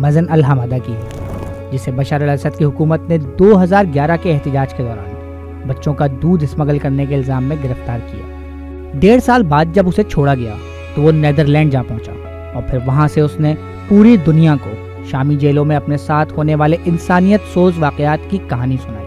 मजन अल हमादा की है, जिसे बशर अल असद की हुकूमत ने 2011 के एहतजाज के दौरान बच्चों का दूध स्मगल करने के इल्जाम में गिरफ्तार किया। 1.5 साल बाद जब उसे छोड़ा गया तो वो नीदरलैंड जा पहुंचा और फिर वहां से उसने पूरी दुनिया को शामी जेलों में अपने साथ होने वाले इंसानियत सोज वाकयात की कहानी सुनाई।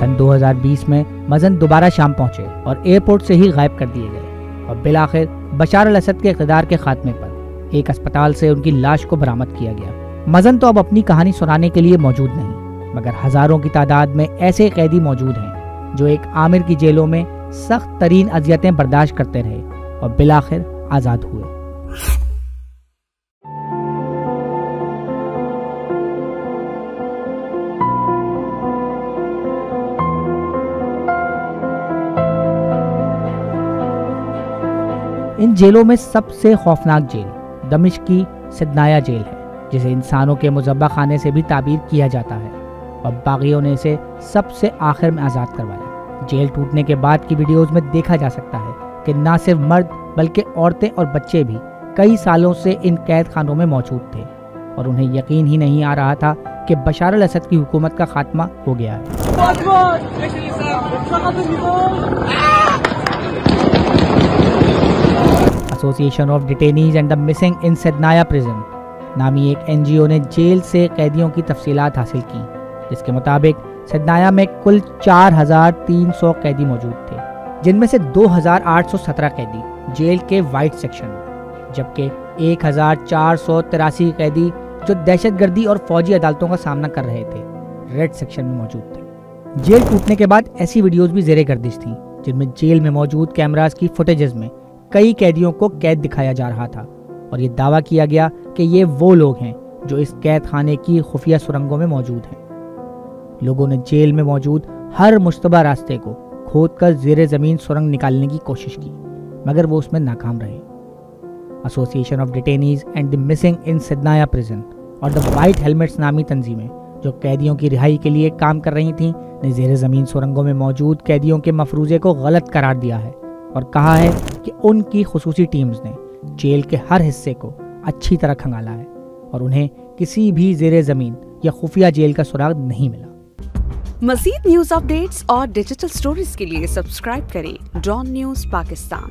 सन 2020 में मजन दोबारा शाम पहुंचे और एयरपोर्ट से ही गायब कर दिए गए और बिलाखिर बशर अल असद के इक़्तिदार के खात्मे पर एक अस्पताल से उनकी लाश को बरामद किया गया। मजन तो अब अपनी कहानी सुनाने के लिए मौजूद नहीं, मगर हजारों की तादाद में ऐसे कैदी मौजूद हैं जो एक आमिर की जेलों में सख्त तरीन अजियतें बर्दाश्त करते रहे और बिलाखिर आज़ाद हुए। इन जेलों में सबसे खौफनाक जेल दमिश्क की सिदनाया जेल है, जिसे इंसानों के मुज़ब्बा खाने से भी ताबीर किया जाता है और बागियों ने इसे सबसे आखिर में आज़ाद करवाया। जेल टूटने के बाद की वीडियोस में देखा जा सकता है कि न सिर्फ मर्द बल्कि औरतें और बच्चे भी कई सालों से इन कैद खानों में मौजूद थे और उन्हें यकीन ही नहीं आ रहा था कि बशर अल असद की हुकूमत का खात्मा हो गया है। Association of detainees and the missing in Saydnaya prison नामी एक NGO ने जेल से कैदियों की तफसीलात हासिल की, जिसके मुताबिक सिदनाया में कुल 4,300 कैदी मौजूद थे, जिनमें से 2,817 कैदी जेल के वाइट सेक्शन में, जबकि 1,483 कैदी जो दहशतगर्दी और फौजी अदालतों का सामना कर रहे थे रेड सेक्शन में मौजूद थे। जेल टूटने के बाद ऐसी वीडियोस भी जेरे गर्दिश थी जिनमें जेल में मौजूद कैमरास की फुटेजेस में कई कैदियों को कैद दिखाया जा रहा था और ये दावा किया गया कि ये वो लोग हैं जो इस कैद खाने की खुफिया सुरंगों में मौजूद हैं। लोगों ने जेल में मौजूद हर मुश्तबा रास्ते को खोदकर ज़ेरे ज़मीन सुरंग निकालने की कोशिश की, मगर वो उसमें नाकाम रहे। Association of detainees and the missing in Saydnaya prison और द वाइट हेलमेट्स नामी तंजीमें जो कैदियों की रिहाई के लिए काम कर रही थीं, ने ज़ेरे ज़मीन सुरंगों में मौजूद कैदियों के मफरूज़े को गलत करार दिया है और कहा है कि उनकी खुसूसी टीम्स ने जेल के हर हिस्से को अच्छी तरह खंगाला है और उन्हें किसी भी ज़ेरे ज़मीन या खुफिया जेल का सुराग नहीं मिला। मज़ीद न्यूज़ अपडेट्स और डिजिटल स्टोरीज के लिए सब्सक्राइब करें डॉन न्यूज़ पाकिस्तान।